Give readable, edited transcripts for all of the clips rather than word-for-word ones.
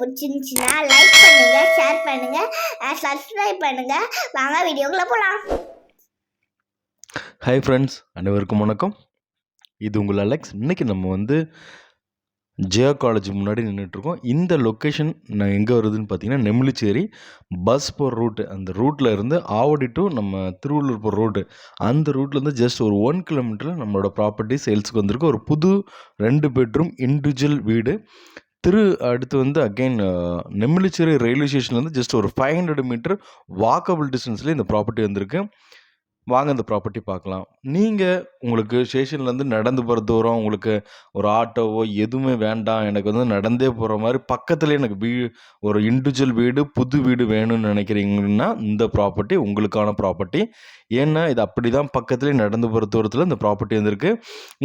பிடிச்சிருந்துச்சுன்னா லைக் பண்ணுங்க, ஷேர் பண்ணுங்க, சப்ஸ்கிரைப் பண்ணுங்க. வாங்க வீடியோக்குள்ள போலாம். ஹாய் ஃப்ரெண்ட்ஸ், அனைவருக்கும் வணக்கம். இது உங்கள் அலெக்ஸ். இன்றைக்கி நம்ம ஜெயா காலேஜ் முன்னாடி நின்றுட்டுருக்கோம். இந்த லொக்கேஷன் நான் எங்கே வருதுன்னு பார்த்தீங்கன்னா, நெமிலிச்சேரி பஸ் போகிற ரூட்டு. அந்த ரூட்டில் இருந்து ஆவடி டு நம்ம திருவள்ளூர் போகிற ரூட்டு. அந்த ரூட்லேருந்து ஜஸ்ட் ஒரு 1 கிலோமீட்டரில் நம்மளோட ப்ராப்பர்ட்டி சேல்ஸுக்கு வந்திருக்கு. ஒரு புது 2 பெட்ரூம் இண்டிவிஜுவல் வீடு. அடுத்து அகெயின் நெமிலிச்சேரி ரயில்வே ஸ்டேஷன்லேருந்து ஜஸ்ட் ஒரு 500 மீட்டர் வாக்கபிள் டிஸ்டன்ஸில் இந்த ப்ராப்பர்ட்டி வந்திருக்கு. வாங்க இந்த ப்ராப்பர்ட்டி பார்க்கலாம். நீங்கள் உங்களுக்கு ஸ்டேஷன்லேருந்து நடந்து போகிற தூரம், உங்களுக்கு ஒரு ஆட்டோவோ எதுவுமே வேண்டாம், எனக்கு நடந்தே போகிற மாதிரி பக்கத்துலேயே எனக்கு ஒரு இண்டிவிஜுவல் வீடு, புது வீடு வேணும்னு நினைக்கிறீங்கன்னா இந்த ப்ராப்பர்ட்டி உங்களுக்கான ப்ராப்பர்ட்டி. ஏன்னா இது அப்படி தான் பக்கத்துலேயே நடந்து போகிற தூரத்தில் இந்த ப்ராப்பர்ட்டி வந்திருக்கு.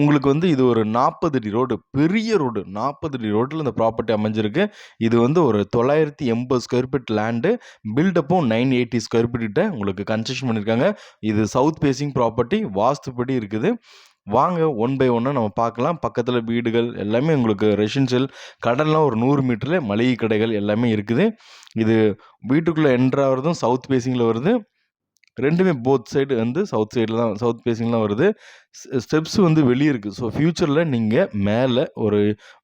உங்களுக்கு இது ஒரு 40 அடி ரோடு, பெரிய ரோடு, 40 அடி ரோட்டில் இந்த ப்ராப்பர்ட்டி அமைஞ்சிருக்கு. இது ஒரு 980 ஸ்கொயர் ஃபீட் லேண்டு, பில்டப்பும் 980 ஸ்கொயர் ஃபீட்ட உங்களுக்கு கன்ஸ்ட்ரக்ஷன் பண்ணியிருக்காங்க. இது சவுத் ஃபேசிங் ப்ராப்பர்ட்டி, வாஸ்துப்படி இருக்குது. வாங்க ஒன் பை ஒன்னாக நம்ம பார்க்கலாம். பக்கத்தில் வீடுகள் எல்லாமே உங்களுக்கு ரெசிடென்ஷியல், கடல்லாம் ஒரு 100 மீட்டரில் மளிகை கடைகள் எல்லாமே இருக்குது. இது வீட்டுக்குள்ளே என்ட்ராகிறதும் சவுத் ஃபேசிங்கில் வருது. ரெண்டுமே போத் சைடு சவுத் சைடில் தான், சவுத் ஃபேசிங்கில் தான் வருது. ஸ்டெப்ஸ் வெளியே இருக்குது. ஸோ ஃப்யூச்சரில் நீங்கள் மேலே ஒரு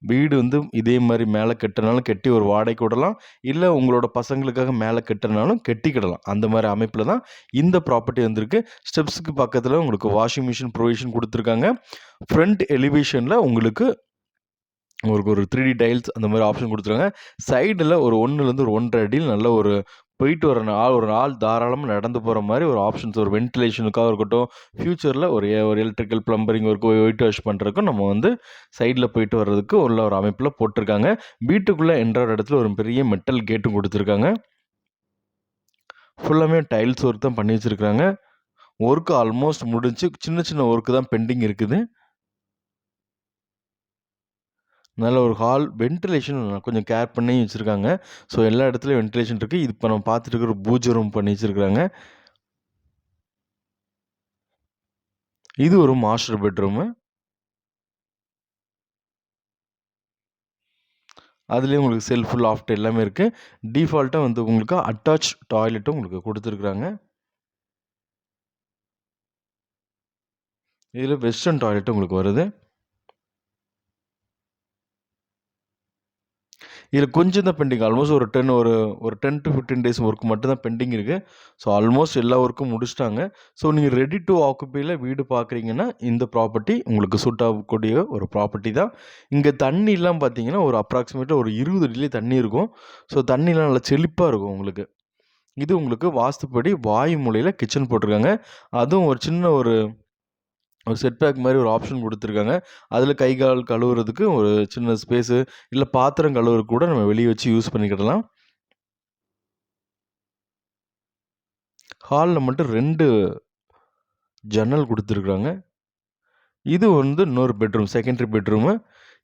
வீடு இதே மாதிரி மேலே கட்டுறனாலும் கட்டி ஒரு வாடகைக்கு விடலாம், இல்லை உங்களோட பசங்களுக்காக மேலே கட்டுறனாலும் கட்டிக்கிடலாம். அந்த மாதிரி அமைப்பில் தான் இந்த ப்ராப்பர்ட்டி வந்திருக்கு. ஸ்டெப்ஸுக்கு பக்கத்தில் உங்களுக்கு வாஷிங் மிஷின் ப்ரொவிஷன் கொடுத்துருக்காங்க. ஃப்ரண்ட் எலிவேஷனில் உங்களுக்கு ஒரு 3D டைல்ஸ் அந்த மாதிரி ஆப்ஷன் கொடுத்துருக்காங்க. சைடில் ஒரு 1லேருந்து ஒரு 1.5 அடியில் நல்ல ஒரு போயிட்டு ஒரு ஆள் தாராளமாக நடந்து போகிற மாதிரி ஒரு ஆப்ஷன்ஸ், ஒரு வென்டிலேஷனுக்காக இருக்கட்டும், ஃப்யூச்சரில் ஒரு எலக்ட்ரிக்கல் பிளம்பரிங் ஒர்க்கு, ஒயிட் வாஷ் பண்ணுறதுக்கும் நம்ம சைடில் போயிட்டு வர்றதுக்கு உள்ள ஒரு அமைப்பில் போட்டிருக்காங்க. வீட்டுக்குள்ளே என்ட்ராகிற இடத்துல ஒரு பெரிய மெட்டல் கேட்டும் கொடுத்துருக்காங்க. ஃபுல்லாமே டைல்ஸ் ஒர்க் தான் பண்ணி வச்சுருக்காங்க. ஒர்க்கு ஆல்மோஸ்ட் முடிஞ்சு, சின்ன சின்ன ஒர்க்கு தான் பெண்டிங் இருக்குது. நல்ல ஒரு ஹால், வென்டிலேஷன் கொஞ்சம் கேர் பண்ணி வச்சுருக்காங்க. ஸோ எல்லா இடத்துலையும் வென்டிலேஷன் இருக்குது. இது இப்போ நம்ம பார்த்துட்டு இருக்கிற பூஜை ரூம் பண்ணி வச்சுருக்காங்க. இது ஒரு மாஸ்டர் பெட்ரூமு. அதுலேயும் உங்களுக்கு செல்ஃப், லாஃப்ட் எல்லாமே இருக்குது. டிஃபால்ட்டாக உங்களுக்கு அட்டாச் டாய்லெட்டும் உங்களுக்கு கொடுத்துருக்குறாங்க. இதில் வெஸ்டர்ன் டாய்லெட்டும் உங்களுக்கு வருது. இதில் கொஞ்சம் தான் பெண்டிங். ஆல்மோஸ்ட் ஒரு 10 to 15 டேஸ் ஒர்க் மட்டும் தான் பெண்டிங் இருக்குது. ஸோ ஆல்மோஸ்ட் எல்லா ஒர்க்கும் முடிச்சிட்டாங்க. ஸோ நீங்கள் ரெடி டு ஆக்குப்பையில் வீடு பார்க்குறீங்கன்னா இந்த ப்ராப்பர்ட்டி உங்களுக்கு சூட் ஆகக்கூடிய ஒரு ப்ராப்பர்ட்டி தான். இங்கே தண்ணிலாம் பார்த்தீங்கன்னா ஒரு அப்ராக்சிமேட்டாக ஒரு 20 அடியிலே தண்ணி இருக்கும். ஸோ தண்ணிலாம் நல்லா செழிப்பாக இருக்கும் உங்களுக்கு. இது உங்களுக்கு வாஸ்துப்படி வாயு மூலையில் கிச்சன் போட்டிருக்காங்க. அதுவும் ஒரு சின்ன ஒரு செட்பேக் மாதிரி ஒரு ஆப்ஷன் கொடுத்துருக்காங்க. அதில் கை கால் கழுவுறதுக்கு ஒரு சின்ன ஸ்பேஸு, இல்லை பாத்திரம் கழுவுறதுக்கு கூட நம்ம வெளியே வச்சு யூஸ் பண்ணிக்கிடலாம். ஹாலில் மட்டும் 2 ஜன்னல் கொடுத்துருக்குறாங்க. இது இன்னொரு பெட்ரூம், செகண்டரி பெட்ரூமு.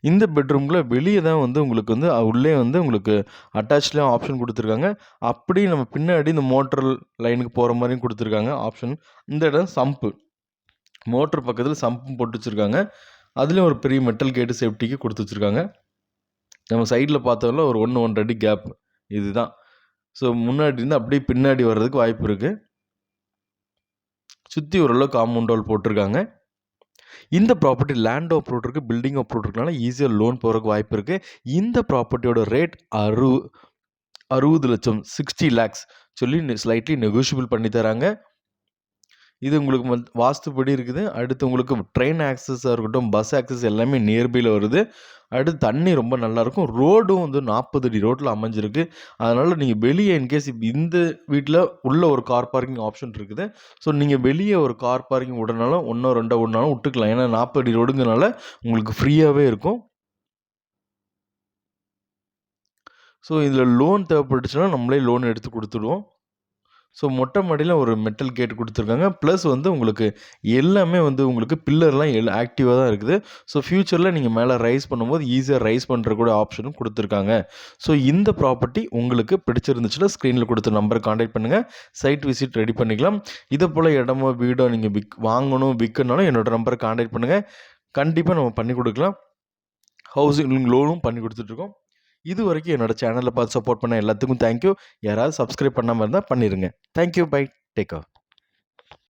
இந்த பெட்ரூமில் வெளியே தான் உங்களுக்கு உள்ளே உங்களுக்கு அட்டாச்லேயும் ஆப்ஷன் கொடுத்துருக்காங்க. அப்படி நம்ம பின்னாடி இந்த மோட்டர் லைனுக்கு போகிற மாதிரியும் கொடுத்துருக்காங்க ஆப்ஷன். இந்த இடம் சம்பு, மோட்டர் பக்கத்தில் சம்பும் போட்டு வச்சுருக்காங்க. அதுலேயும் ஒரு பெரிய மெட்டல் கேட்டு சேஃப்டிக்கு கொடுத்து வச்சுருக்காங்க. நம்ம சைடில் பார்த்தோம்ல ஒரு 1.5 அடி கேப் இதுதான். ஸோ முன்னாடி இருந்து அப்படியே பின்னாடி வர்றதுக்கு வாய்ப்பு இருக்குது. சுற்றி ஓரளவு காம்பவுண்ட் வால் போட்டிருக்காங்க. இந்த ப்ராப்பர்ட்டி லேண்ட் அப்ரூவ் இருக்குது, பில்டிங் அப்ரூவ் இருக்கனால ஈஸியாக லோன் போகிறதுக்கு வாய்ப்பு இருக்குது. இந்த ப்ராப்பர்ட்டியோட ரேட் 60 லட்சம், 60 lakhs சொல்லி ஸ்லைட்லி நெகோஷியபிள் பண்ணி தராங்க. இது உங்களுக்கு வாஸ்துப்படி இருக்குது. அடுத்து உங்களுக்கு ட்ரெயின் ஆக்சஸாக இருக்கட்டும், பஸ் ஆக்சஸ் எல்லாமே நியர்பையில் வருது. அடுத்து தண்ணி ரொம்ப நல்லாயிருக்கும். ரோடும் 40 அடி ரோட்டில் அமைஞ்சிருக்கு. அதனால் நீங்கள் வெளியே இன்கேஸ் இந்த வீட்டில் உள்ள ஒரு கார் பார்க்கிங் ஆப்ஷன் இருக்குது. ஸோ நீங்கள் வெளியே ஒரு கார் பார்க்கிங் விடனாலும் 1 2 விடனாலும் விட்டுக்கலாம். ஏன்னா 40 அடி ரோடுங்கிறனால உங்களுக்கு ஃப்ரீயாகவே இருக்கும். ஸோ இதில் லோன் தேவைப்பட்டுச்சுன்னா நம்மளே லோன் எடுத்து கொடுத்துடுவோம். ஸோ மொட்டை மாடியில் ஒரு மெட்டல் கேட் கொடுத்துருக்காங்க. ப்ளஸ் உங்களுக்கு எல்லாமே உங்களுக்கு பில்லர்லாம் ஆக்டிவாக தான் இருக்குது. ஸோ ஃப்யூச்சரில் நீங்கள் மேலே ரைஸ் பண்ணும்போது ஈஸியாக ரைஸ் பண்ணுற கூட ஆப்ஷனும் கொடுத்துருக்காங்க. ஸோ இந்த ப்ராப்பர்ட்டி உங்களுக்கு பிடிச்சிருந்துச்சுன்னா ஸ்க்ரீனில் கொடுத்த நம்பரை காண்டாக்ட் பண்ணுங்கள். சைட் விசிட் ரெடி பண்ணிக்கலாம். இதை போல் இடமோ வீடோ நீங்கள் வாங்கணும் விற்கணும்னாலும் என்னோடய நம்பரை காண்டாக்ட் பண்ணுங்கள். கண்டிப்பாக நம்ம பண்ணி கொடுக்கலாம். ஹவுசிங் லோனும் பண்ணி கொடுத்துட்ருக்கோம். இது வரைக்கும் என்னோட சேனலை பார்த்து சப்போர்ட் பண்ண எல்லாத்துக்கும் தேங்க்யூ. யாராவது சப்ஸ்கிரைப் பண்ணாமல் இருந்தால் பண்ணிடுங்க. தேங்க்யூ. பை. Take care.